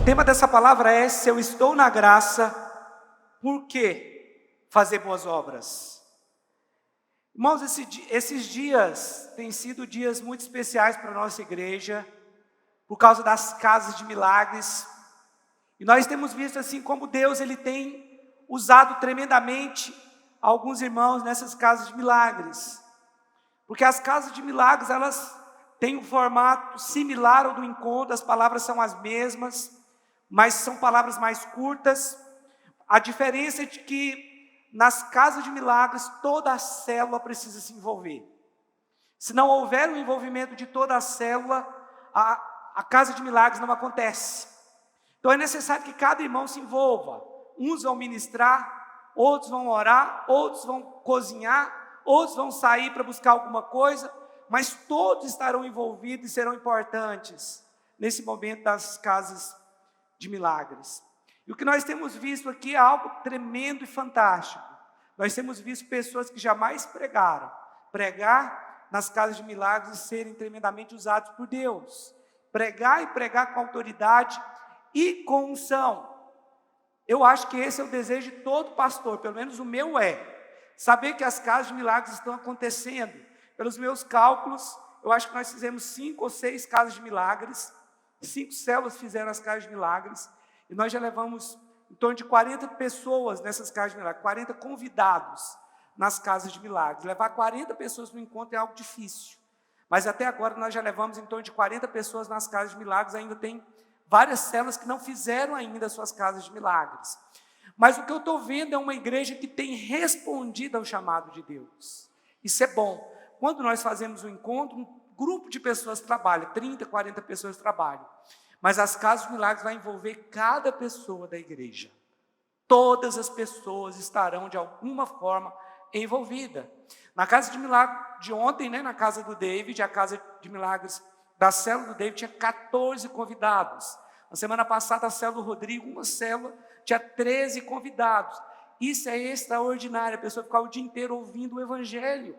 tema dessa palavra é: se eu estou na graça, por que fazer boas obras? Irmãos, esses dias têm sido dias muito especiais para a nossa igreja, por causa das casas de milagres. E nós temos visto assim como Deus ele tem usado tremendamente alguns irmãos nessas casas de milagres. Porque as casas de milagres, elas têm um formato similar ao do encontro, as palavras são as mesmas, mas são palavras mais curtas. A diferença é de que nas casas de milagres toda a célula precisa se envolver. Se não houver o envolvimento de toda a célula, a casa de milagres não acontece. Então é necessário que cada irmão se envolva. Uns vão ministrar, outros vão orar, outros vão cozinhar, outros vão sair para buscar alguma coisa, mas todos estarão envolvidos e serão importantes nesse momento das casas de milagres. E o que nós temos visto aqui é algo tremendo e fantástico. Nós temos visto pessoas que jamais pregaram, pregar nas casas de milagres e serem tremendamente usados por Deus. Pregar e pregar com autoridade e com unção. Eu acho que esse é o desejo de todo pastor, pelo menos o meu é. Saber que as casas de milagres estão acontecendo. Pelos meus cálculos, eu acho que nós fizemos 5 ou 6 casas de milagres. 5 células fizeram as casas de milagres. E nós já levamos em torno de 40 pessoas nessas casas de milagres. 40 convidados nas casas de milagres. Levar 40 pessoas no encontro é algo difícil. Mas até agora nós já levamos em torno de 40 pessoas nas casas de milagres. Ainda tem várias células que não fizeram ainda as suas casas de milagres. Mas o que eu estou vendo é uma igreja que tem respondido ao chamado de Deus. Isso é bom. Quando nós fazemos um encontro, um grupo de pessoas trabalha, 30, 40 pessoas trabalham. Mas as casas de milagres vai envolver cada pessoa da igreja. Todas as pessoas estarão de alguma forma envolvidas. Na casa de milagres de ontem, na casa do David, a casa de milagres da célula do David tinha 14 convidados. Na semana passada, a célula do Rodrigo, uma célula, tinha 13 convidados. Isso é extraordinário, a pessoa ficar o dia inteiro ouvindo o evangelho.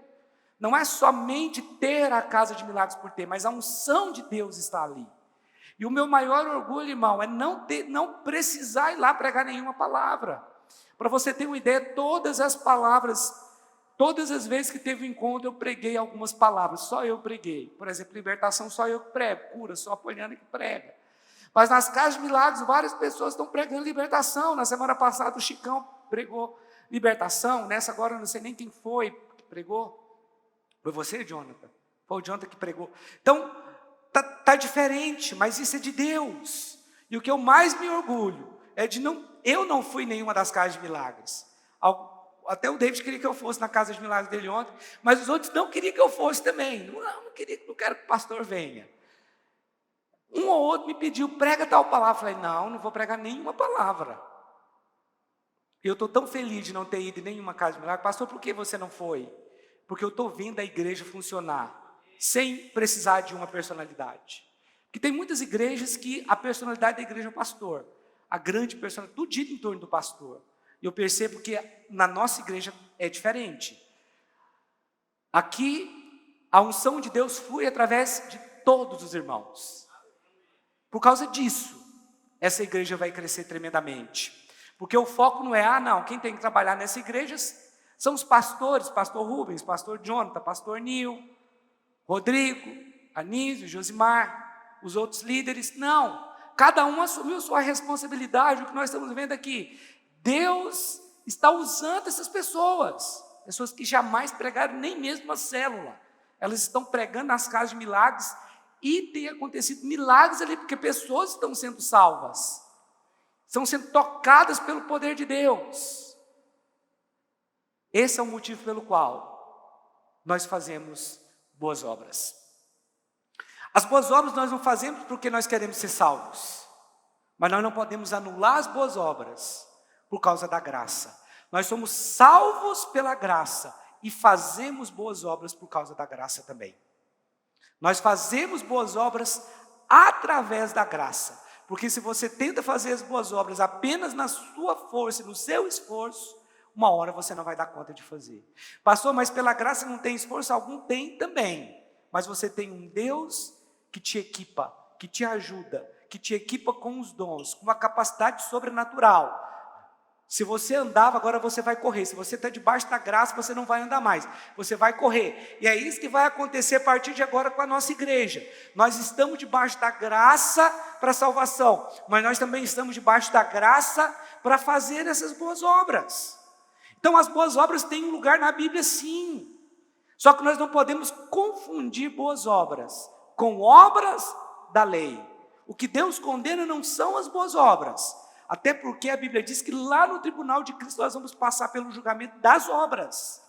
Não é somente ter a casa de milagres por ter, mas a unção de Deus está ali. E o meu maior orgulho, irmão, é não precisar ir lá pregar nenhuma palavra. Para você ter uma ideia, todas as palavras, todas as vezes que teve um encontro, eu preguei algumas palavras, só eu preguei. Por exemplo, libertação, só eu que prego. Cura, só a Poliana que prega. Mas nas casas de milagres, várias pessoas estão pregando libertação. Na semana passada, o Chicão pregou libertação. Nessa agora, eu não sei nem quem foi que pregou. Foi você, Jonathan? Foi o Jonathan que pregou. Então, tá diferente, mas isso é de Deus. E o que eu mais me orgulho é de eu não fui em nenhuma das casas de milagres. Até o David queria que eu fosse na casa de milagres dele ontem, mas os outros não queriam que eu fosse também. Não quero que o pastor venha. Um ou outro me pediu, prega tal palavra. Eu falei, não vou pregar nenhuma palavra. Eu estou tão feliz de não ter ido em nenhuma casa de milagres. Pastor, por que você não foi? Porque eu estou vendo a igreja funcionar sem precisar de uma personalidade. Porque tem muitas igrejas que a personalidade da igreja é o pastor. A grande personalidade, tudo gira em torno do pastor. E eu percebo que na nossa igreja é diferente. Aqui, a unção de Deus flui através de todos os irmãos. Por causa disso, essa igreja vai crescer tremendamente. Porque o foco não é, quem tem que trabalhar nessa igreja são os pastores, pastor Rubens, pastor Jonathan, pastor Nil, Rodrigo, Anísio, Josimar, os outros líderes. Não, cada um assumiu sua responsabilidade. O que nós estamos vendo aqui, Deus está usando essas pessoas que jamais pregaram nem mesmo uma célula. Elas estão pregando nas casas de milagres e tem acontecido milagres ali, porque pessoas estão sendo salvas, estão sendo tocadas pelo poder de Deus. Esse é o motivo pelo qual nós fazemos boas obras. As boas obras nós não fazemos porque nós queremos ser salvos, mas nós não podemos anular as boas obras por causa da graça. Nós somos salvos pela graça e fazemos boas obras por causa da graça também. Nós fazemos boas obras através da graça, porque se você tenta fazer as boas obras apenas na sua força, no seu esforço, uma hora você não vai dar conta de fazer. Pastor, mas pela graça não tem esforço algum? Tem também. Mas você tem um Deus que te equipa, que te ajuda, que te equipa com os dons, com uma capacidade sobrenatural. Se você andava, agora você vai correr. Se você está debaixo da graça, você não vai andar mais. Você vai correr. E é isso que vai acontecer a partir de agora com a nossa igreja. Nós estamos debaixo da graça para a salvação, mas nós também estamos debaixo da graça para fazer essas boas obras. Então as boas obras têm um lugar na Bíblia, sim. Só que nós não podemos confundir boas obras com obras da lei. O que Deus condena não são as boas obras. Até porque a Bíblia diz que lá no tribunal de Cristo nós vamos passar pelo julgamento das obras.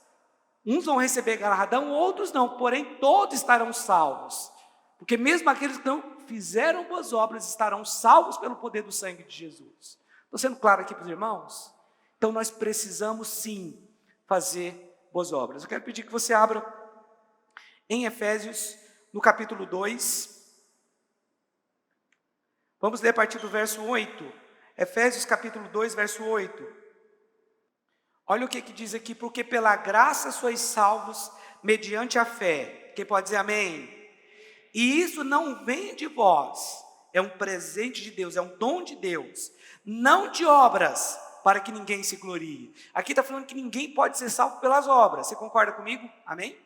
Uns vão receber galardão, outros não, porém todos estarão salvos. Porque mesmo aqueles que não fizeram boas obras estarão salvos pelo poder do sangue de Jesus. Estou sendo claro aqui para os irmãos? Então nós precisamos sim fazer boas obras. Eu quero pedir que você abra em Efésios, no capítulo 2. Vamos ler a partir do verso 8. Efésios capítulo 2, verso 8. Olha o que diz aqui: porque pela graça sois salvos mediante a fé. Quem pode dizer amém? E isso não vem de vós, é um presente de Deus, é um dom de Deus, não de obras, para que ninguém se glorie. Aqui está falando que ninguém pode ser salvo pelas obras. Você concorda comigo? Amém?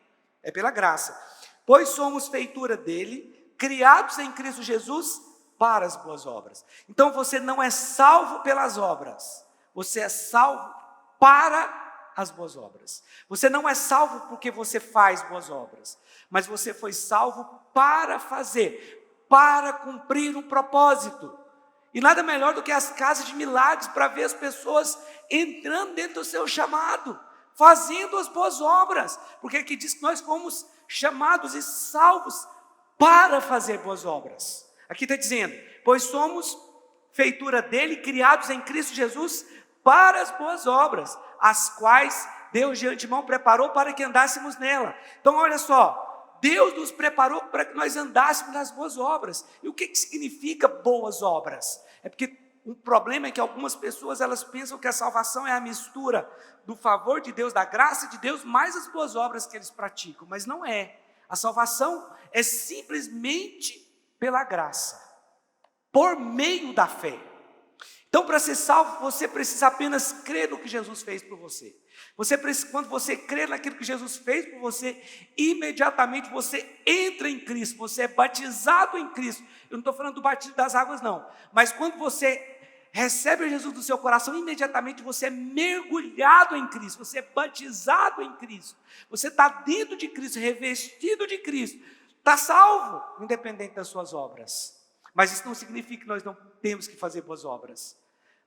É pela graça. Pois somos feitura dele, criados em Cristo Jesus para as boas obras. Então você não é salvo pelas obras, você é salvo para as boas obras. Você não é salvo porque você faz boas obras, mas você foi salvo para fazer, para cumprir um propósito. E nada melhor do que as casas de milagres para ver as pessoas entrando dentro do seu chamado, fazendo as boas obras, porque aqui diz que nós fomos chamados e salvos para fazer boas obras. Aqui está dizendo: pois somos feitura dele, criados em Cristo Jesus para as boas obras, as quais Deus de antemão preparou para que andássemos nela. Então olha só, Deus nos preparou para que nós andássemos nas boas obras. E o que significa boas obras? É porque um problema é que algumas pessoas elas pensam que a salvação é a mistura do favor de Deus, da graça de Deus, mais as boas obras que eles praticam, mas não é. A salvação é simplesmente pela graça, por meio da fé. Então, para ser salvo, você precisa apenas crer no que Jesus fez por você. Quando você crê naquilo que Jesus fez por você, imediatamente você entra em Cristo, você é batizado em Cristo. Eu não estou falando do batismo das águas, não. Mas quando você recebe Jesus no seu coração, imediatamente você é mergulhado em Cristo, você é batizado em Cristo. Você está dentro de Cristo, revestido de Cristo. Está salvo, independente das suas obras. Mas isso não significa que nós não temos que fazer boas obras.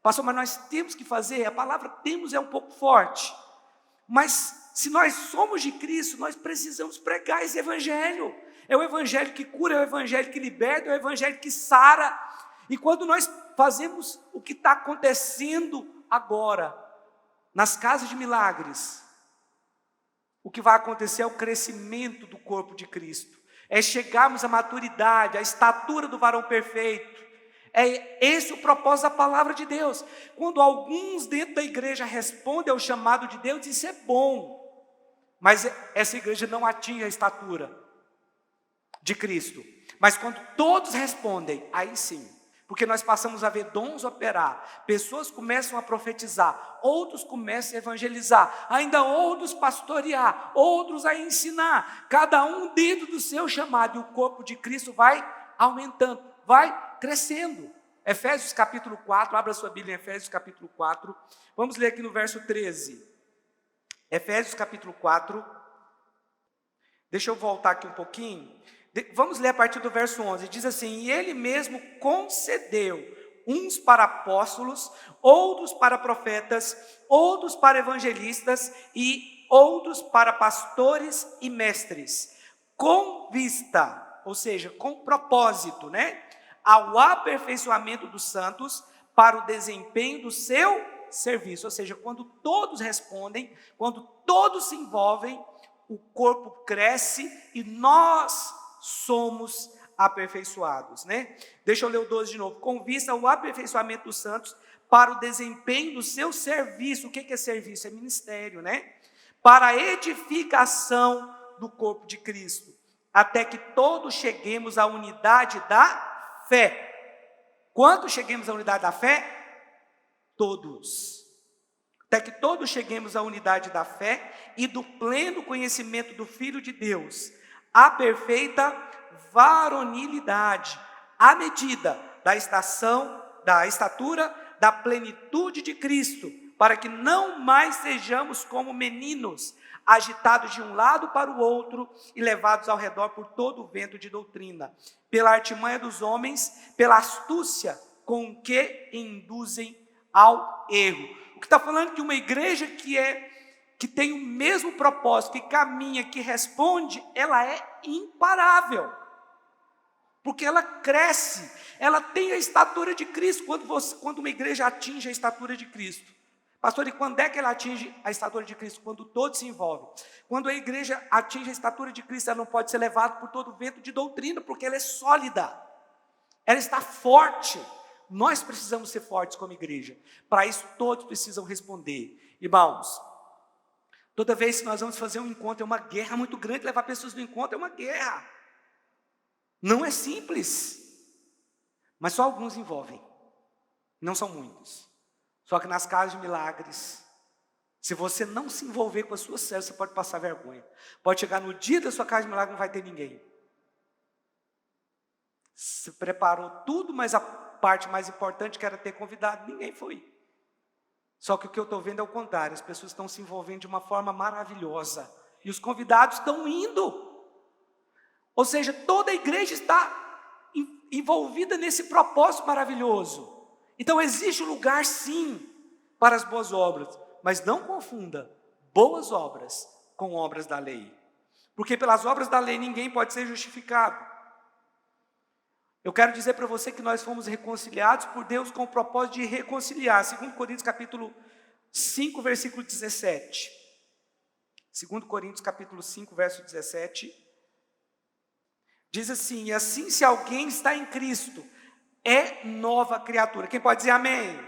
Pastor, mas nós temos que fazer, a palavra temos é um pouco forte. Mas se nós somos de Cristo, nós precisamos pregar esse evangelho. É o evangelho que cura, é o evangelho que liberta, é o evangelho que sara. E quando nós fazemos o que está acontecendo agora, nas casas de milagres, o que vai acontecer é o crescimento do corpo de Cristo. É chegarmos à maturidade, à estatura do varão perfeito. É esse o propósito da palavra de Deus. Quando alguns dentro da igreja respondem ao chamado de Deus, isso é bom. Mas essa igreja não atinge a estatura de Cristo. Mas quando todos respondem, aí sim. Porque nós passamos a ver dons operar, pessoas começam a profetizar, outros começam a evangelizar, ainda outros pastorear, outros a ensinar, cada um dentro do seu chamado, e o corpo de Cristo vai aumentando, vai crescendo. Efésios capítulo 4, abra sua Bíblia em Efésios capítulo 4, vamos ler aqui no verso 13. Efésios capítulo 4, deixa eu voltar aqui um pouquinho. Vamos ler a partir do verso 11, diz assim: e ele mesmo concedeu uns para apóstolos, outros para profetas, outros para evangelistas e outros para pastores e mestres, com vista, ou seja, com propósito, ao aperfeiçoamento dos santos para o desempenho do seu serviço. Ou seja, quando todos respondem, quando todos se envolvem, o corpo cresce e nós somos aperfeiçoados, Deixa eu ler o 12 de novo. Com vista ao aperfeiçoamento dos santos para o desempenho do seu serviço. O que é serviço? É ministério, Para a edificação do corpo de Cristo, até que todos cheguemos à unidade da fé Quando cheguemos à unidade da fé? Todos. Até que todos cheguemos à unidade da fé e do pleno conhecimento do Filho de Deus, à perfeita varonilidade, à medida da estatura da plenitude de Cristo, para que não mais sejamos como meninos, agitados de um lado para o outro e levados ao redor por todo o vento de doutrina, pela artimanha dos homens, pela astúcia com que induzem ao erro. O que está falando que uma igreja que tem o mesmo propósito, que caminha, que responde, ela é imparável, porque ela cresce, ela tem a estatura de Cristo. Quando uma igreja atinge a estatura de Cristo, pastor, e quando é que ela atinge a estatura de Cristo? Quando todos se envolvem. Quando a igreja atinge a estatura de Cristo, ela não pode ser levada por todo vento de doutrina, porque ela é sólida, ela está forte. Nós precisamos ser fortes como igreja. Para isso todos precisam responder. Irmãos, toda vez que nós vamos fazer um encontro, é uma guerra muito grande. Levar pessoas no encontro é uma guerra. Não é simples. Mas só alguns envolvem. Não são muitos. Só que nas casas de milagres, se você não se envolver com as suas células, você pode passar vergonha. Pode chegar no dia da sua casa de milagre, não vai ter ninguém. Se preparou tudo, mas a parte mais importante que era ter convidado, ninguém foi. Só que o que eu estou vendo é o contrário, as pessoas estão se envolvendo de uma forma maravilhosa, e os convidados estão indo. Ou seja, toda a igreja está envolvida nesse propósito maravilhoso. Então existe um lugar sim, para as boas obras, mas não confunda boas obras com obras da lei, porque pelas obras da lei ninguém pode ser justificado. Eu quero dizer para você que nós fomos reconciliados por Deus com o propósito de reconciliar. 2 Coríntios capítulo 5, versículo 17. 2 Coríntios capítulo 5, verso 17. Diz assim: e assim, se alguém está em Cristo, é nova criatura. Quem pode dizer amém?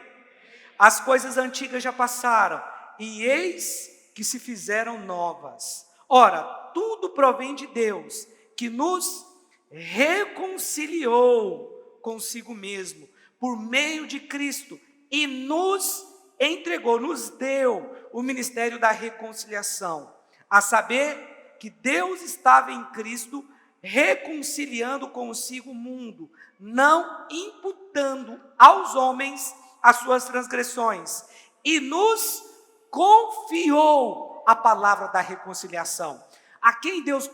As coisas antigas já passaram, e eis que se fizeram novas. Ora, tudo provém de Deus, que nos reconciliou consigo mesmo, por meio de Cristo, e nos entregou, nos deu o ministério da reconciliação, a saber que Deus estava em Cristo, reconciliando consigo o mundo, não imputando aos homens as suas transgressões, e nos confiou a palavra da reconciliação. A quem Deus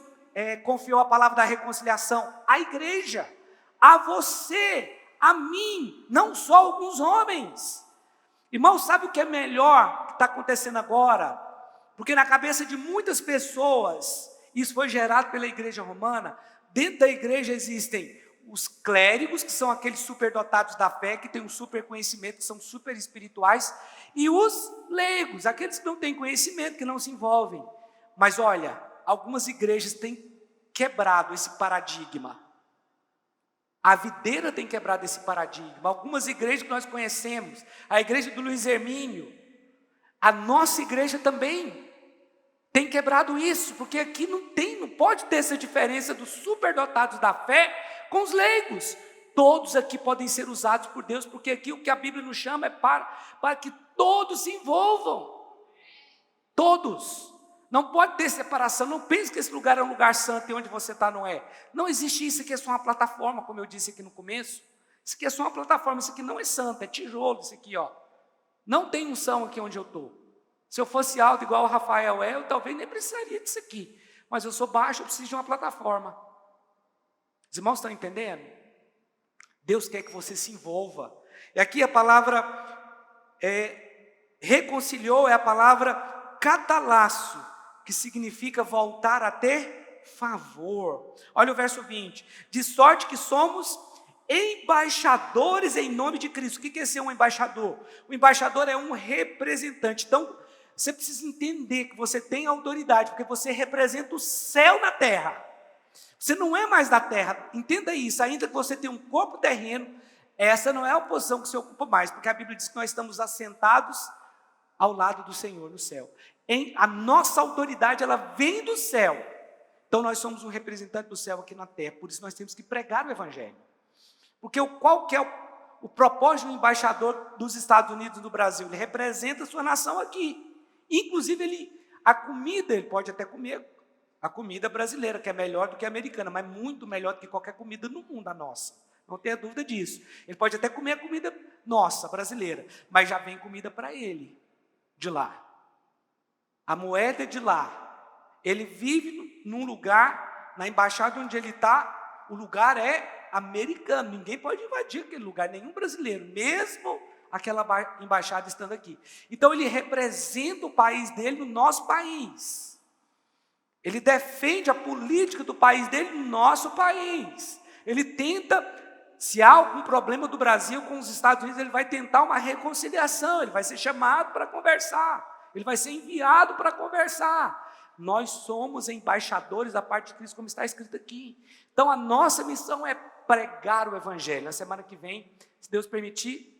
confiou a palavra da reconciliação? A igreja, a você, a mim, não só alguns homens. Irmão, sabe o que é melhor que está acontecendo agora? Porque na cabeça de muitas pessoas, isso foi gerado pela igreja romana. Dentro da igreja existem os clérigos, que são aqueles superdotados da fé, que têm um super conhecimento, que são super espirituais, e os leigos, aqueles que não têm conhecimento, que não se envolvem. Mas olha, algumas igrejas têm quebrado esse paradigma. A videira tem quebrado esse paradigma. Algumas igrejas que nós conhecemos, a igreja do Luiz Hermínio, a nossa igreja também tem quebrado isso, porque aqui não pode ter essa diferença dos superdotados da fé com os leigos. Todos aqui podem ser usados por Deus, porque aqui o que a Bíblia nos chama é para que todos se envolvam. Todos. Não pode ter separação. Não pense que esse lugar é um lugar santo e onde você está não é. Não existe isso. Isso aqui é só uma plataforma, como eu disse aqui no começo. Isso aqui é só uma plataforma. Isso aqui não é santo, é tijolo. Isso aqui, ó. Não tem unção aqui onde eu estou. Se eu fosse alto igual o Rafael é, eu talvez nem precisaria disso aqui. Mas eu sou baixo, eu preciso de uma plataforma. Os irmãos estão entendendo? Deus quer que você se envolva. E aqui a palavra reconciliou é a palavra catalasso, que significa voltar a ter favor. Olha o verso 20. De sorte que somos embaixadores em nome de Cristo. O que é ser um embaixador? O embaixador é um representante. Então, você precisa entender que você tem autoridade, porque você representa o céu na terra. Você não é mais da terra. Entenda isso. Ainda que você tenha um corpo terreno, essa não é a posição que você ocupa mais, porque a Bíblia diz que nós estamos assentados ao lado do Senhor no céu. A nossa autoridade, ela vem do céu. Então nós somos um representante do céu aqui na terra. Por isso nós temos que pregar o evangelho. Porque qual que é o propósito do embaixador dos Estados Unidos no Brasil? Ele representa a sua nação aqui. Inclusive, a comida, ele pode até comer a comida brasileira, que é melhor do que a americana, mas muito melhor do que qualquer comida no mundo, a nossa. Não tenha dúvida disso. Ele pode até comer a comida nossa, brasileira, mas já vem comida para ele, de lá. A moeda é de lá. Ele vive num lugar, na embaixada onde ele está, o lugar é americano. Ninguém pode invadir aquele lugar, nenhum brasileiro, mesmo aquela embaixada estando aqui. Então, ele representa o país dele no nosso país. Ele defende a política do país dele no nosso país. Ele tenta, se há algum problema do Brasil com os Estados Unidos, ele vai tentar uma reconciliação, ele vai ser chamado para conversar, ele vai ser enviado para conversar. Nós somos embaixadores da parte de Cristo, como está escrito aqui. Então, a nossa missão é pregar o Evangelho. Na semana que vem, se Deus permitir,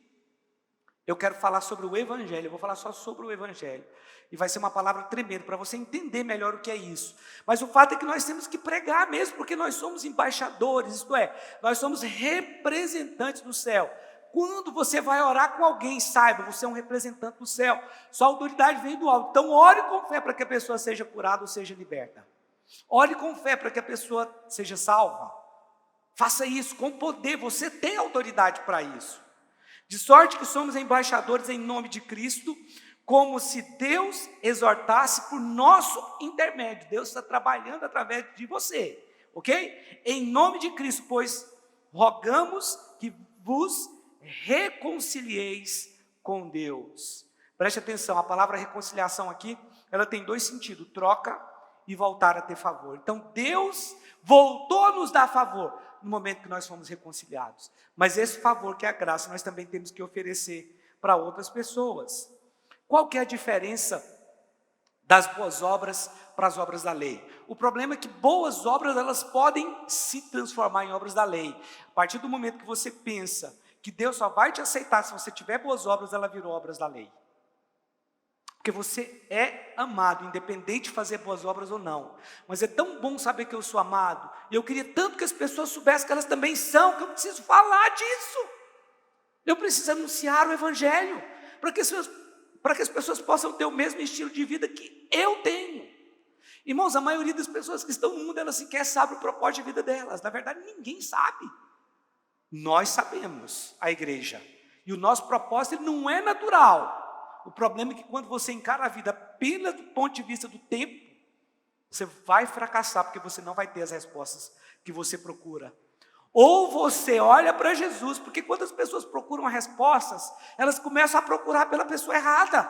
eu quero falar sobre o Evangelho, eu vou falar só sobre o Evangelho. E vai ser uma palavra tremenda, para você entender melhor o que é isso. Mas o fato é que nós temos que pregar mesmo, porque nós somos embaixadores, isto é, nós somos representantes do céu. Quando você vai orar com alguém, saiba, você é um representante do céu. Sua autoridade vem do alto. Então, ore com fé para que a pessoa seja curada ou seja liberta. Ore com fé para que a pessoa seja salva. Faça isso com poder, você tem autoridade para isso. De sorte que somos embaixadores em nome de Cristo, como se Deus exortasse por nosso intermédio. Deus está trabalhando através de você, ok? Em nome de Cristo, pois rogamos que vos reconcilieis com Deus. Preste atenção, a palavra reconciliação aqui, ela tem dois sentidos, troca e voltar a ter favor. Então, Deus voltou a nos dar favor no momento que nós fomos reconciliados. Mas esse favor, que é a graça, nós também temos que oferecer para outras pessoas. Qual que é a diferença das boas obras para as obras da lei? O problema é que boas obras, elas podem se transformar em obras da lei. A partir do momento que você pensa que Deus só vai te aceitar se você tiver boas obras, ela virou obras da lei. Porque você é amado, independente de fazer boas obras ou não. Mas é tão bom saber que eu sou amado, e eu queria tanto que as pessoas soubessem que elas também são, que eu preciso falar disso. Eu preciso anunciar o Evangelho, para que as pessoas possam ter o mesmo estilo de vida que eu tenho. Irmãos, a maioria das pessoas que estão no mundo, elas sequer sabem o propósito de vida delas. Na verdade, ninguém sabe. Nós sabemos, a igreja. E o nosso propósito ele não é natural. O problema é que quando você encara a vida pelo ponto de vista do tempo, você vai fracassar, porque você não vai ter as respostas que você procura. Ou você olha para Jesus, porque quando as pessoas procuram respostas, elas começam a procurar pela pessoa errada.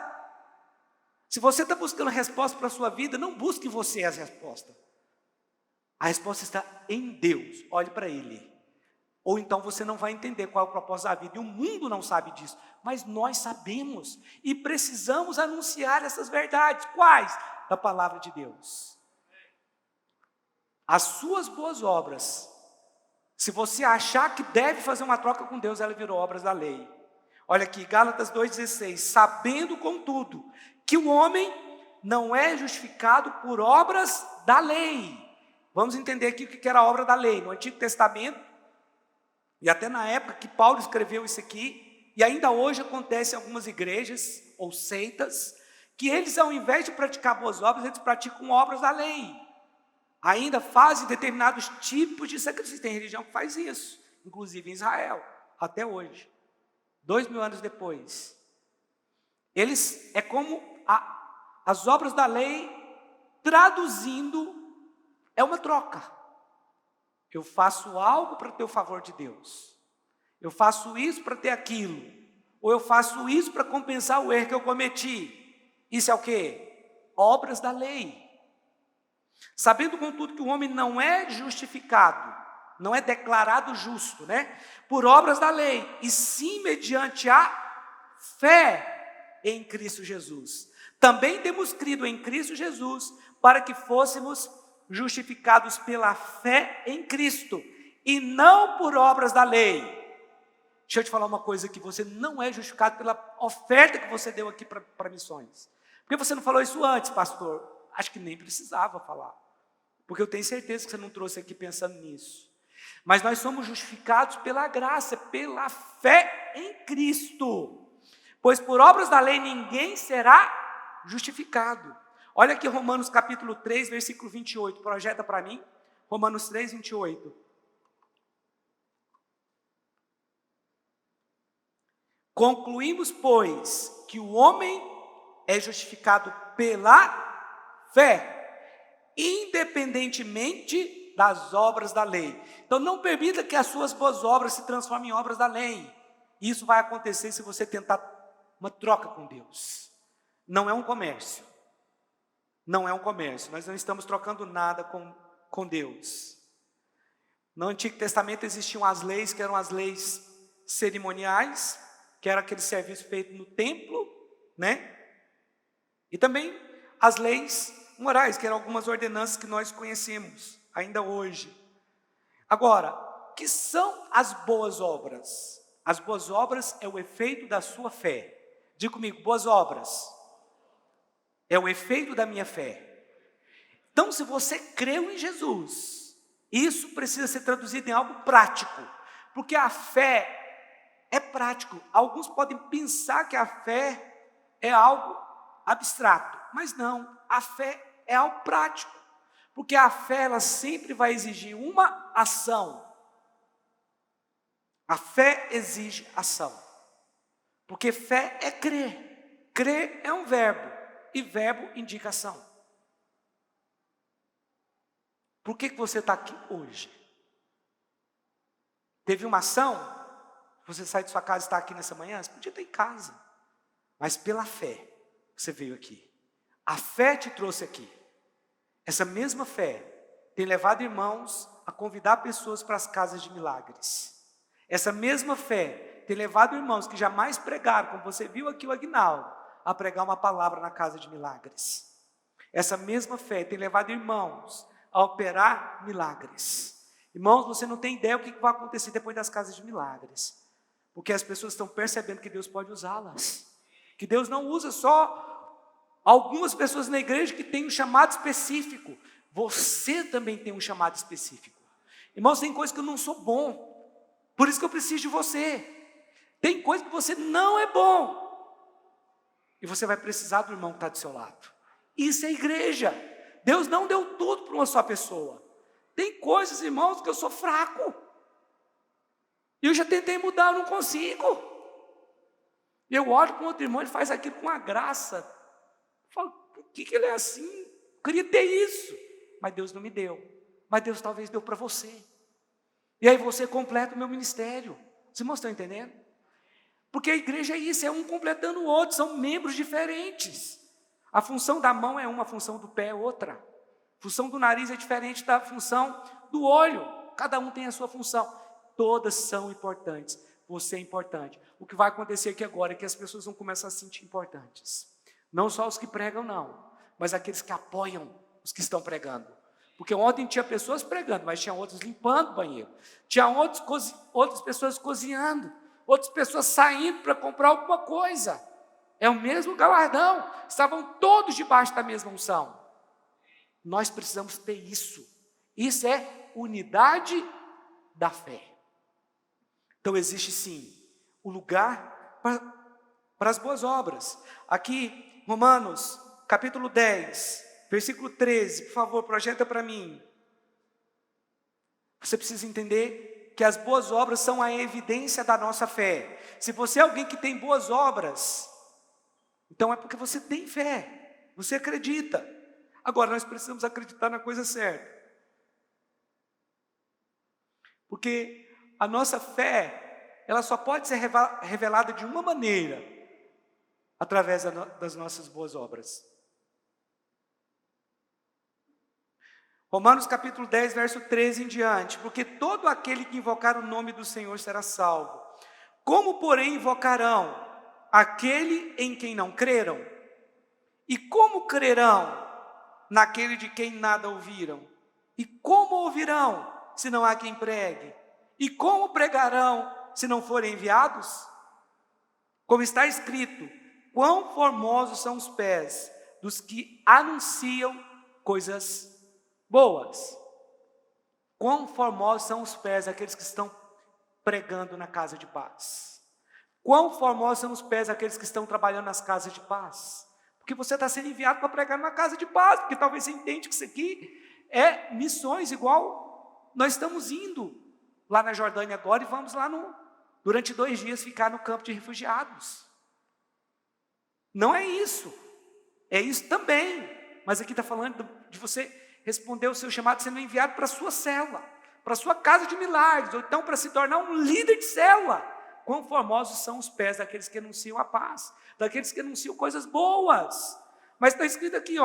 Se você está buscando resposta para a sua vida, não busque em você as respostas. A resposta está em Deus, olhe para Ele. Ou então você não vai entender qual é o propósito da vida, e o mundo não sabe disso, mas nós sabemos, e precisamos anunciar essas verdades. Quais? Da palavra de Deus. As suas boas obras, se você achar que deve fazer uma troca com Deus, ela virou obras da lei. Olha aqui, Gálatas 2,16, sabendo contudo, que o homem não é justificado por obras da lei. Vamos entender aqui o que era a obra da lei. No Antigo Testamento, e até na época que Paulo escreveu isso aqui, e ainda hoje acontece em algumas igrejas ou seitas, que eles, ao invés de praticar boas obras, eles praticam obras da lei. Ainda fazem determinados tipos de sacrifício. Tem religião que faz isso, inclusive em Israel, até hoje, 2000 anos depois. Eles, é como as obras da lei, traduzindo, é uma troca. Eu faço algo para ter o favor de Deus. Eu faço isso para ter aquilo. Ou eu faço isso para compensar o erro que eu cometi. Isso é o quê? Obras da lei. Sabendo, contudo, que o homem não é justificado, não é declarado justo, né? Por obras da lei, e sim mediante a fé em Cristo Jesus. Também temos crido em Cristo Jesus, para que fôssemos justificados pela fé em Cristo, e não por obras da lei. Deixa eu te falar uma coisa, que você não é justificado pela oferta que você deu aqui para missões. Por que você não falou isso antes, pastor? Acho que nem precisava falar, porque eu tenho certeza que você não trouxe aqui pensando nisso. Mas nós somos justificados pela graça, pela fé em Cristo. Pois por obras da lei ninguém será justificado. Olha aqui Romanos capítulo 3, versículo 28. Projeta para mim. Romanos 3, 28. Concluímos, pois, que o homem é justificado pela fé, independentemente das obras da lei. Então não permita que as suas boas obras se transformem em obras da lei. Isso vai acontecer se você tentar uma troca com Deus. Não é um comércio. Não é um comércio. Nós não estamos trocando nada com Deus. No Antigo Testamento existiam as leis, que eram as leis cerimoniais, que era aquele serviço feito no templo, né? E também as leis morais, que eram algumas ordenanças que nós conhecemos ainda hoje. Agora, o que são as boas obras? As boas obras é o efeito da sua fé. Diga comigo, boas obras é o efeito da minha fé. Então, se você creu em Jesus, isso precisa ser traduzido em algo prático, porque a fé é prático. Alguns podem pensar que a fé é algo abstrato, mas não, a fé é algo prático, porque a fé ela sempre vai exigir uma ação. A fé exige ação, porque fé é crer. Crer é um verbo, e verbo indica ação. Por que você está aqui hoje? Teve uma ação? Você sai de sua casa e está aqui nessa manhã? Você podia estar em casa, mas pela fé você veio aqui. A fé te trouxe aqui. Essa mesma fé tem levado irmãos a convidar pessoas para as casas de milagres. Essa mesma fé tem levado irmãos que jamais pregaram, como você viu aqui o Aguinaldo, a pregar uma palavra na casa de milagres. Essa mesma fé tem levado irmãos a operar milagres. Irmãos, você não tem ideia o que vai acontecer depois das casas de milagres, porque as pessoas estão percebendo que Deus pode usá-las, que Deus não usa só algumas pessoas na igreja que têm um chamado específico. Você também tem um chamado específico. Irmãos, tem coisa que eu não sou bom, por isso que eu preciso de você. Tem coisa que você não é bom, e você vai precisar do irmão que está do seu lado. Isso é igreja. Deus não deu tudo para uma só pessoa. Tem coisas, irmãos, que eu sou fraco, e eu já tentei mudar, eu não consigo. Eu olho para um outro irmão, ele faz aquilo com a graça. Eu falo, por que ele é assim? Eu queria ter isso, mas Deus não me deu. Mas Deus talvez deu para você. E aí você completa o meu ministério. Os irmãos estão entendendo? Porque a igreja é isso, é um completando o outro, são membros diferentes. A função da mão é uma, a função do pé é outra. A função do nariz é diferente da função do olho. Cada um tem a sua função. Todas são importantes. Você é importante. O que vai acontecer aqui agora é que as pessoas vão começar a se sentir importantes. Não só os que pregam, não, mas aqueles que apoiam os que estão pregando. Porque ontem tinha pessoas pregando, mas tinha outros limpando o banheiro. Tinha outras pessoas cozinhando. Outras pessoas saindo para comprar alguma coisa. É o mesmo galardão. Estavam todos debaixo da mesma unção. Nós precisamos ter isso. Isso é unidade da fé. Então existe sim o lugar para as boas obras. Aqui, Romanos, capítulo 10, versículo 13, por favor, projeta para mim. Você precisa entender que as boas obras são a evidência da nossa fé. Se você é alguém que tem boas obras, então é porque você tem fé, você acredita. Agora, nós precisamos acreditar na coisa certa. Porque a nossa fé, ela só pode ser revelada de uma maneira, através das nossas boas obras. Romanos capítulo 10, verso 13 em diante. Porque todo aquele que invocar o nome do Senhor será salvo. Como, porém, invocarão aquele em quem não creram? E como crerão naquele de quem nada ouviram? E como ouvirão, se não há quem pregue? E como pregarão, se não forem enviados? Como está escrito, quão formosos são os pés dos que anunciam coisas boas. Quão formosos são os pés daqueles que estão pregando na casa de paz. Quão formosos são os pés daqueles que estão trabalhando nas casas de paz. Porque você está sendo enviado para pregar numa casa de paz, porque talvez você entende que isso aqui é missões, igual nós estamos indo lá na Jordânia agora e vamos lá durante 2 dias ficar no campo de refugiados. Não é isso. É isso também. Mas aqui está falando de você responder o seu chamado sendo enviado para a sua célula, para a sua casa de milagres, ou então para se tornar um líder de célula. Quão formosos são os pés daqueles que anunciam a paz, daqueles que anunciam coisas boas. Mas está escrito aqui,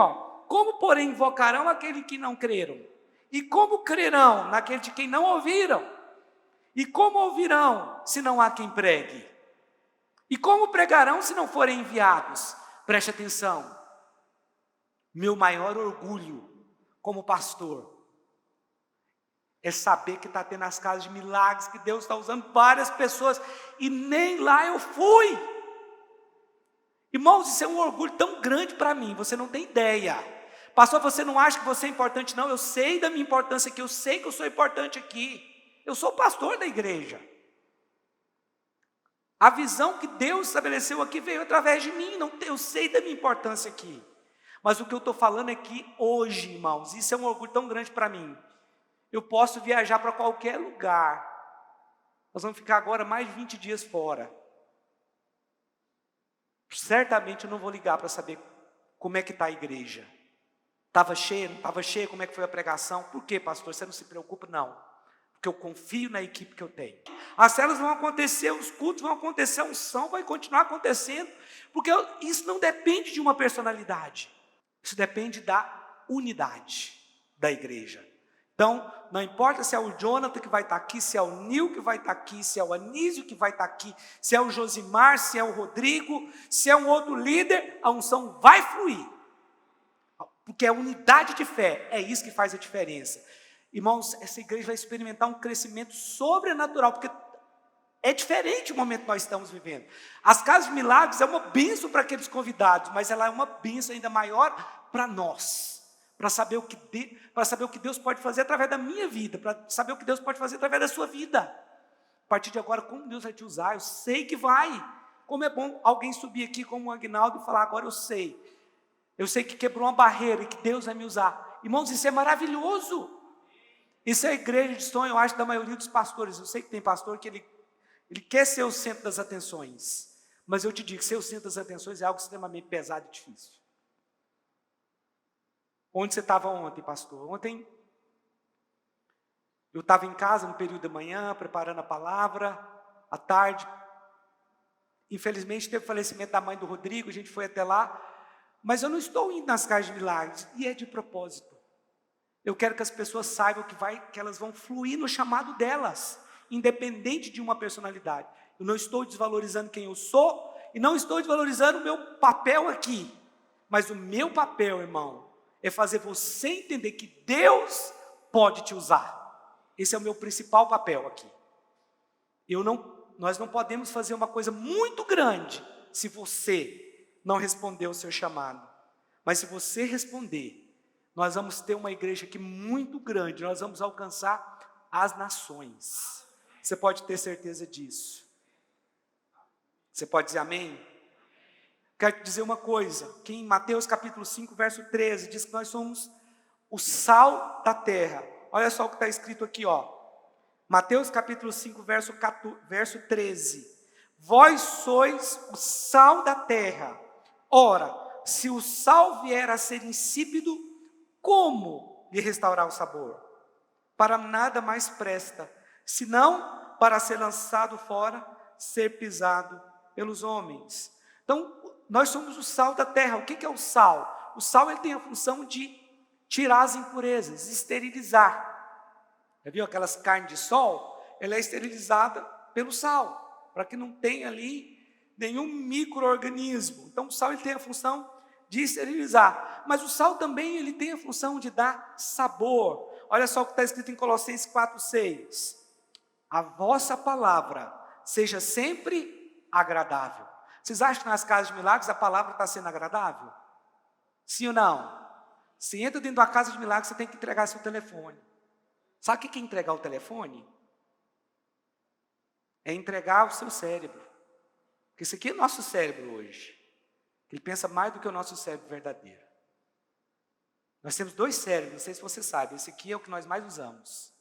como porém invocarão aquele que não creram? E como crerão naquele de quem não ouviram? E como ouvirão se não há quem pregue? E como pregarão se não forem enviados? Preste atenção. Meu maior orgulho como pastor é saber que está tendo as casas de milagres, que Deus está usando várias pessoas, e nem lá eu fui. Irmãos, isso é um orgulho tão grande para mim, você não tem ideia. Pastor, você não acha que você é importante? Não, eu sei da minha importância aqui, eu sei que eu sou importante aqui. Eu sou o pastor da igreja. A visão que Deus estabeleceu aqui veio através de mim, eu sei da minha importância aqui. Mas o que eu estou falando é que hoje, irmãos, isso é um orgulho tão grande para mim. Eu posso viajar para qualquer lugar. Nós vamos ficar agora mais de 20 dias fora. Certamente eu não vou ligar para saber como é que está a igreja. Estava cheia, não estava cheia, como é que foi a pregação? Por quê, pastor? Você não se preocupa? Não. Porque eu confio na equipe que eu tenho. As células vão acontecer, os cultos vão acontecer, a unção vai continuar acontecendo. Porque isso não depende de uma personalidade. Isso depende da unidade da igreja. Então, não importa se é o Jonathan que vai estar aqui, se é o Nil que vai estar aqui, se é o Anísio que vai estar aqui, se é o Josimar, se é o Rodrigo, se é um outro líder, a unção vai fluir. Porque a unidade de fé é isso que faz a diferença. Irmãos, essa igreja vai experimentar um crescimento sobrenatural, porque é diferente o momento que nós estamos vivendo. As casas de milagres é uma bênção para aqueles convidados, mas ela é uma bênção ainda maior para nós. Para saber o que Deus pode fazer através da minha vida, para saber o que Deus pode fazer através da sua vida. A partir de agora, como Deus vai te usar, eu sei que vai. Como é bom alguém subir aqui como o Aguinaldo e falar, agora eu sei. Eu sei que quebrou uma barreira e que Deus vai me usar. Irmãos, isso é maravilhoso. Isso é a igreja de sonho, eu acho, da maioria dos pastores. Eu sei que tem pastor que ele quer ser o centro das atenções. Mas eu te digo, ser o centro das atenções é algo extremamente pesado e difícil. Onde você estava ontem, pastor? Ontem eu estava em casa no período da manhã, preparando a palavra, à tarde. Infelizmente teve o falecimento da mãe do Rodrigo, a gente foi até lá. Mas eu não estou indo nas casas de milagres, e é de propósito. Eu quero que as pessoas saibam que elas vão fluir no chamado delas, independente de uma personalidade. Eu não estou desvalorizando quem eu sou, e não estou desvalorizando o meu papel aqui. Mas o meu papel, irmão, é fazer você entender que Deus pode te usar. Esse é o meu principal papel aqui. Nós não podemos fazer uma coisa muito grande se você não responder o seu chamado. Mas se você responder, nós vamos ter uma igreja aqui muito grande, nós vamos alcançar as nações. Você pode ter certeza disso. Você pode dizer amém? Quero te dizer uma coisa, que em Mateus capítulo 5, verso 13, diz que nós somos o sal da terra. Olha só o que está escrito aqui, Mateus capítulo 5, verso 13. Vós sois o sal da terra. Ora, se o sal vier a ser insípido, como lhe restaurar o sabor? Para nada mais presta, senão para ser lançado fora, ser pisado pelos homens. Então, nós somos o sal da terra. O que é o sal? O sal ele tem a função de tirar as impurezas, esterilizar. Já viu aquelas carnes de sol? Ela é esterilizada pelo sal, para que não tenha ali nenhum micro-organismo. Então, o sal ele tem a função de esterilizar. Mas o sal também ele tem a função de dar sabor. Olha só o que está escrito em Colossenses 4:6. A vossa palavra seja sempre agradável. Vocês acham que nas casas de milagres a palavra está sendo agradável? Sim ou não? Se entra dentro da casa de milagres, você tem que entregar seu telefone. Sabe o que é entregar o telefone? É entregar o seu cérebro. Porque isso aqui é nosso cérebro hoje. Ele pensa mais do que o nosso cérebro verdadeiro. Nós temos 2 cérebros, não sei se você sabe. Esse aqui é o que nós mais usamos.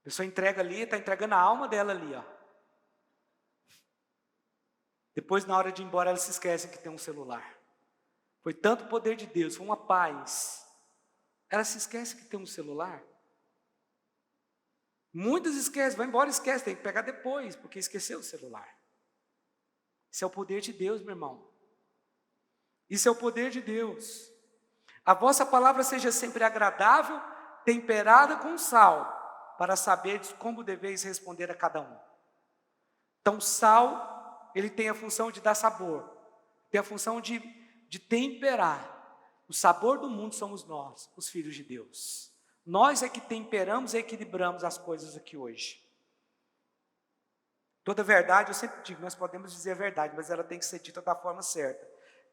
A pessoa entrega ali, está entregando a alma dela ali, ó. Depois, na hora de ir embora, ela se esquece que tem um celular. Foi tanto o poder de Deus, foi uma paz. Ela se esquece que tem um celular. Muitas esquecem, vai embora, esquece, tem que pegar depois, porque esqueceu o celular. Isso é o poder de Deus, meu irmão. Isso é o poder de Deus. A vossa palavra seja sempre agradável, temperada com sal, para saberdes como deveis responder a cada um. Então, sal, ele tem a função de dar sabor, tem a função de temperar. O sabor do mundo somos nós, os filhos de Deus. Nós é que temperamos e equilibramos as coisas aqui hoje. Toda verdade, eu sempre digo, nós podemos dizer a verdade, mas ela tem que ser dita da forma certa.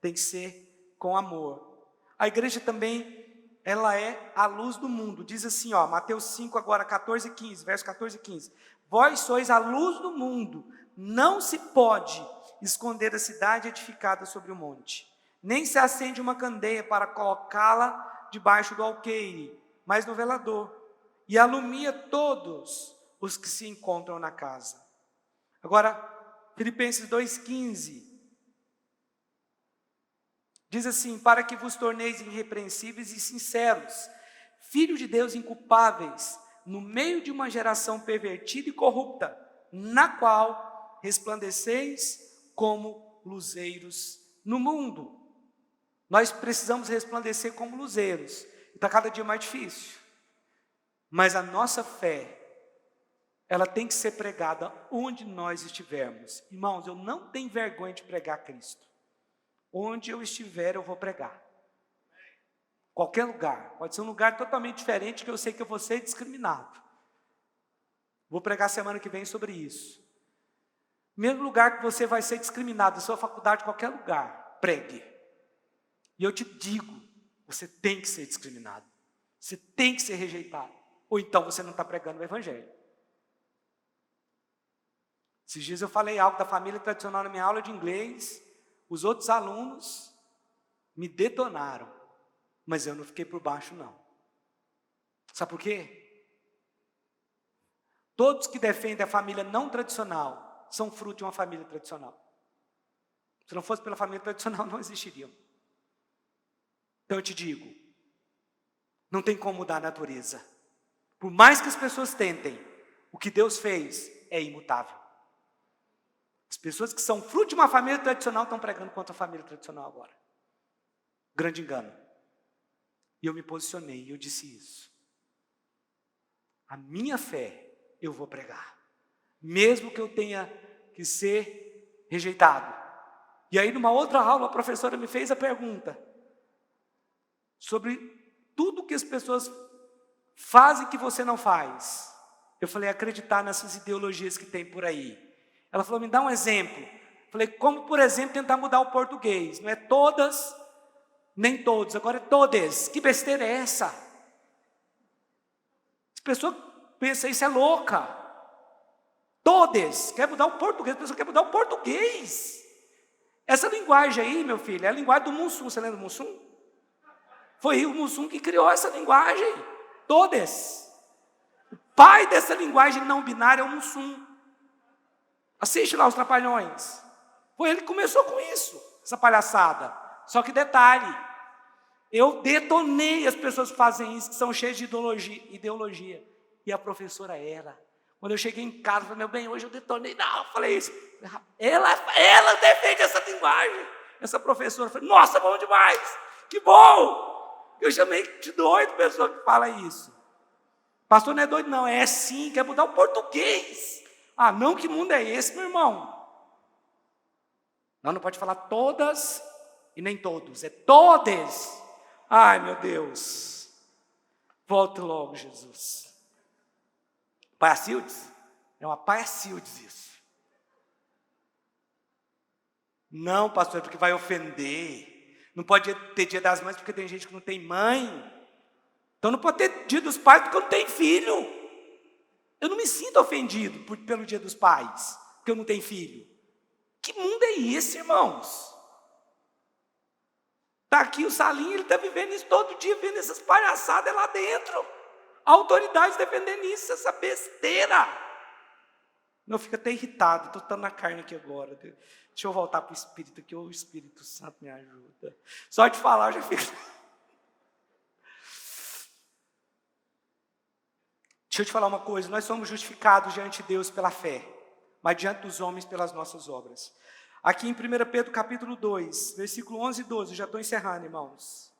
Tem que ser com amor. A igreja também, ela é a luz do mundo. Diz assim, ó, Mateus 5, agora 14 e 15, verso 14 e 15. Vós sois a luz do mundo. Não se pode esconder a cidade edificada sobre o monte. Nem se acende uma candeia para colocá-la debaixo do alqueire, mas no velador. E alumia todos os que se encontram na casa. Agora, Filipenses 2,15, diz assim, para que vos torneis irrepreensíveis e sinceros, filhos de Deus inculpáveis, no meio de uma geração pervertida e corrupta, na qual resplandeceis como luzeiros no mundo. Nós precisamos resplandecer como luzeiros, está cada dia mais difícil, mas a nossa fé, ela tem que ser pregada onde nós estivermos. Irmãos, eu não tenho vergonha de pregar Cristo. Onde eu estiver, eu vou pregar. Qualquer lugar. Pode ser um lugar totalmente diferente, que eu sei que eu vou ser discriminado. Vou pregar semana que vem sobre isso. Mesmo lugar que você vai ser discriminado, sua faculdade, qualquer lugar, pregue. E eu te digo, você tem que ser discriminado. Você tem que ser rejeitado. Ou então você não está pregando o evangelho. Esses dias eu falei algo da família tradicional na minha aula de inglês. Os outros alunos me detonaram. Mas eu não fiquei por baixo, não. Sabe por quê? Todos que defendem a família não tradicional são fruto de uma família tradicional. Se não fosse pela família tradicional, não existiriam. Então eu te digo, não tem como mudar a natureza. Por mais que as pessoas tentem, o que Deus fez é imutável. As pessoas que são fruto de uma família tradicional estão pregando contra a família tradicional agora. Grande engano. E eu me posicionei e eu disse isso. A minha fé eu vou pregar. Mesmo que eu tenha que ser rejeitado. E aí numa outra aula a professora me fez a pergunta sobre tudo que as pessoas fazem que você não faz. Eu falei, acreditar nessas ideologias que tem por aí. Ela falou, me dá um exemplo. Eu falei, como por exemplo tentar mudar o português. Não é todas, nem todos, agora é todes. Que besteira é essa? As pessoas pensam, isso é louca. Todes, quer mudar o português, a pessoa quer mudar o português. Essa linguagem aí, meu filho, é a linguagem do Mussum. Você lembra do Mussum? Foi o Mussum que criou essa linguagem. Todes. O pai dessa linguagem não binária é o Mussum. Assiste lá os Trapalhões. Foi ele que começou com isso, essa palhaçada. Só que detalhe, eu detonei as pessoas que fazem isso, que são cheias de ideologia. E a professora era. Quando eu cheguei em casa, eu falei, meu bem, hoje eu detonei. Não, eu falei isso. Ela defende essa linguagem. Essa professora, eu falei, nossa, bom demais. Que bom. Eu chamei de doido a pessoa que fala isso. Pastor não é doido não, é sim, quer mudar o português. Ah, não, que mundo é esse, meu irmão? Não pode falar todas e nem todos, é todes. Ai, meu Deus. Volte logo, Jesus. Paiacildes? É uma paiacildes isso. Não, pastor, porque vai ofender. Não pode ter dia das mães porque tem gente que não tem mãe. Então não pode ter dia dos pais porque eu não tenho filho. Eu não me sinto ofendido pelo dia dos pais, porque eu não tenho filho. Que mundo é esse, irmãos? Está aqui o Salinho, ele está vivendo isso todo dia, vendo essas palhaçadas lá dentro. A autoridade defendendo isso, essa besteira. Não, fica até irritado, estou estando na carne aqui agora. Deixa eu voltar para o Espírito aqui, o Espírito Santo me ajuda. Só de falar eu já fico... Deixa eu te falar uma coisa, nós somos justificados diante de Deus pela fé, mas diante dos homens pelas nossas obras. Aqui em 1 Pedro capítulo 2, versículo 11 e 12, eu já estou encerrando, irmãos.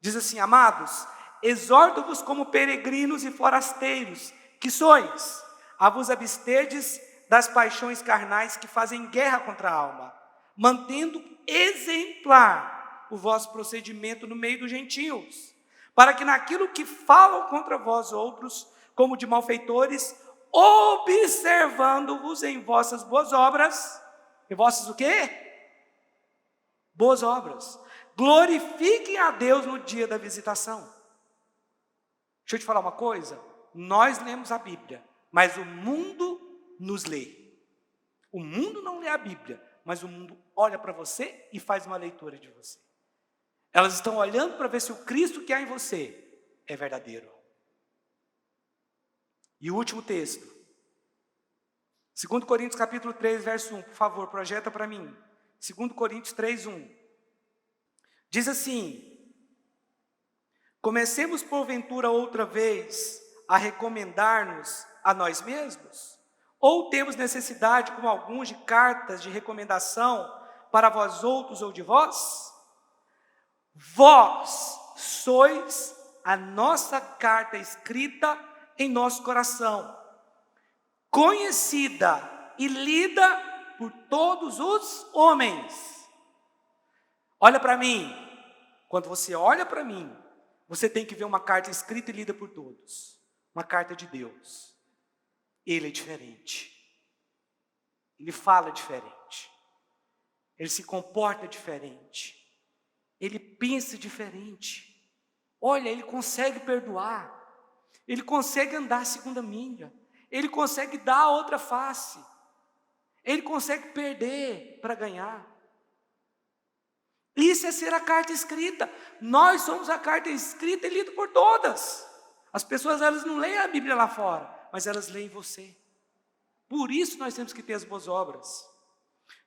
Diz assim: amados, exorto-vos como peregrinos e forasteiros, que sois, a vos absterdes das paixões carnais que fazem guerra contra a alma, mantendo exemplar o vosso procedimento no meio dos gentios, para que naquilo que falam contra vós outros, como de malfeitores, observando-vos em vossas boas obras, em vossas o quê? Boas obras. Glorifiquem a Deus no dia da visitação. Deixa eu te falar uma coisa. Nós lemos a Bíblia, mas o mundo nos lê. O mundo não lê a Bíblia, mas o mundo olha para você e faz uma leitura de você. Elas estão olhando para ver se o Cristo que há em você é verdadeiro. E o último texto. 2 Coríntios capítulo 3, verso 1. Por favor, projeta para mim. 2 Coríntios 3, 1. Diz assim: comecemos porventura outra vez a recomendar-nos a nós mesmos? Ou temos necessidade, como alguns, de cartas de recomendação para vós outros ou de vós? Vós sois a nossa carta escrita em nosso coração, conhecida e lida por todos os homens. Olha para mim. Quando você olha para mim, você tem que ver uma carta escrita e lida por todos. Uma carta de Deus. Ele é diferente. Ele fala diferente. Ele se comporta diferente. Ele pensa diferente. Olha, ele consegue perdoar. Ele consegue andar a segunda milha. Ele consegue dar a outra face. Ele consegue perder para ganhar. Isso é ser a carta escrita. Nós somos a carta escrita e lida por todas. As pessoas, elas não leem a Bíblia lá fora, mas elas leem você. Por isso nós temos que ter as boas obras.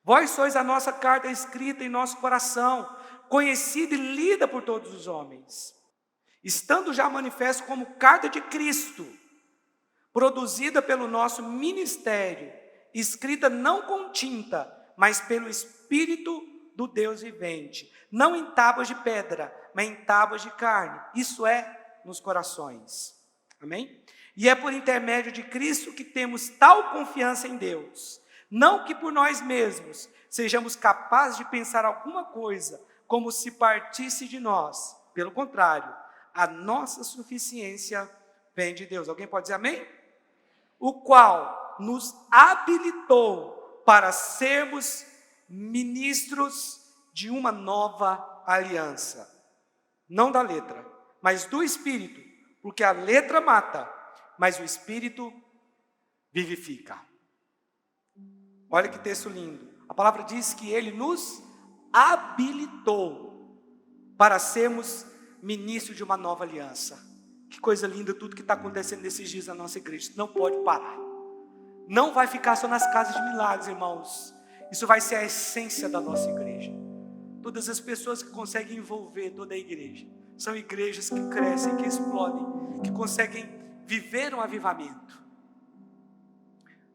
Vós sois a nossa carta escrita em nosso coração, conhecida e lida por todos os homens, estando já manifesto como carta de Cristo, produzida pelo nosso ministério, escrita não com tinta, mas pelo Espírito do Deus vivente, não em tábuas de pedra, mas em tábuas de carne, isso é, nos corações. Amém? E é por intermédio de Cristo que temos tal confiança em Deus, não que por nós mesmos sejamos capazes de pensar alguma coisa como se partisse de nós, pelo contrário, a nossa suficiência vem de Deus. Alguém pode dizer amém? O qual nos habilitou para sermos ministros de uma nova aliança. Não da letra, mas do Espírito, porque a letra mata, mas o Espírito vivifica. Olha que texto lindo. A palavra diz que Ele nos habilitou para sermos ministros de uma nova aliança. Que coisa linda tudo que está acontecendo nesses dias na nossa igreja. Não pode parar. Não vai ficar só nas casas de milagres, irmãos. Isso vai ser a essência da nossa igreja. Todas as pessoas que conseguem envolver toda a igreja são igrejas que crescem, que explodem, que conseguem viver um avivamento.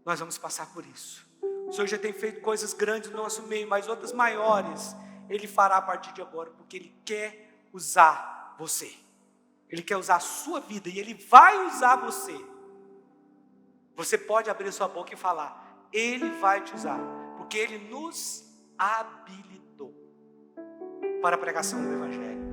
Nós vamos passar por isso. O Senhor já tem feito coisas grandes no nosso meio, mas outras maiores Ele fará a partir de agora, porque Ele quer usar você. Ele quer usar a sua vida e Ele vai usar você. Você pode abrir sua boca e falar: Ele vai te usar, porque Ele nos habilitou para a pregação do Evangelho.